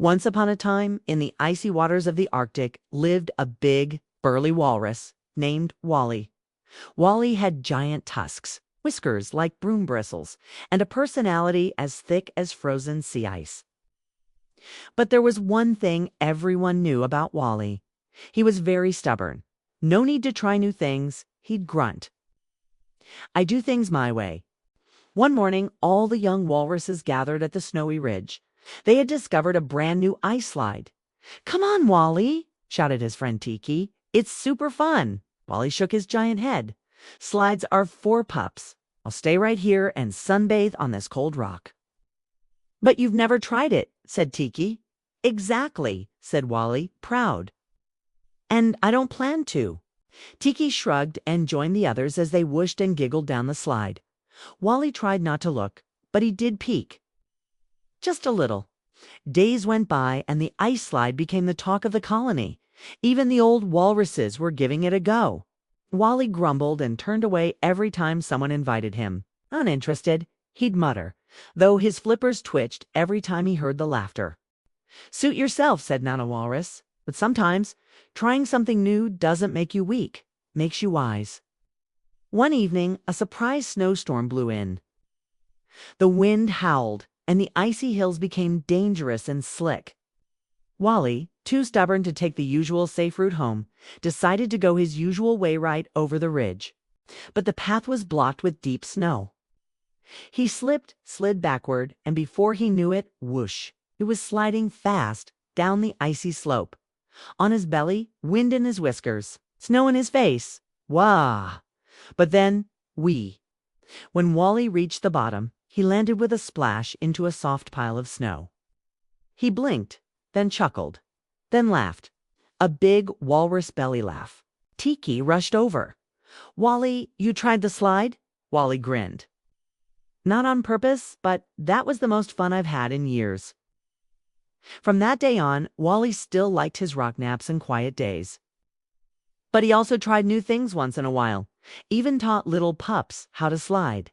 Once upon a time, in the icy waters of the Arctic, lived a big, burly walrus named Wally. Wally had giant tusks, whiskers like broom bristles, and a personality as thick as frozen sea ice. But there was one thing everyone knew about Wally. He was very stubborn. No need to try new things, he'd grunt. "I do things my way." One morning, all the young walruses gathered at the snowy ridge. They had discovered a brand new ice slide. "Come on, Wally," shouted his friend Tiki. "It's super fun." Wally shook his giant head. "Slides are for pups. I'll stay right here and sunbathe on this cold rock." "But you've never tried it," said Tiki. "Exactly," said Wally, proud. "And I don't plan to." Tiki shrugged and joined the others as they whooshed and giggled down the slide. Wally tried not to look, but he did peek. Just a little. Days went by and the ice slide became the talk of the colony. Even the old walruses were giving it a go. Wally grumbled and turned away every time someone invited him. Uninterested, he'd mutter, though his flippers twitched every time he heard the laughter. "Suit yourself," said Nana Walrus. "But sometimes trying something new doesn't make you weak, makes you wise." One evening, a surprise snowstorm blew in. The wind howled, and the icy hills became dangerous and slick. Wally, too stubborn to take the usual safe route home, decided to go his usual way right over the ridge. But the path was blocked with deep snow. He slipped, slid backward, and before he knew it, whoosh, he was sliding fast down the icy slope. On his belly, wind in his whiskers, snow in his face. Wah! But then, wee. When Wally reached the bottom, he landed with a splash into a soft pile of snow. He blinked, then chuckled, then laughed. A big walrus belly laugh. Tiki rushed over. "Wally, you tried the slide?" Wally grinned. "Not on purpose, but that was the most fun I've had in years." From that day on, Wally still liked his rock naps and quiet days. But he also tried new things once in a while, even taught little pups how to slide.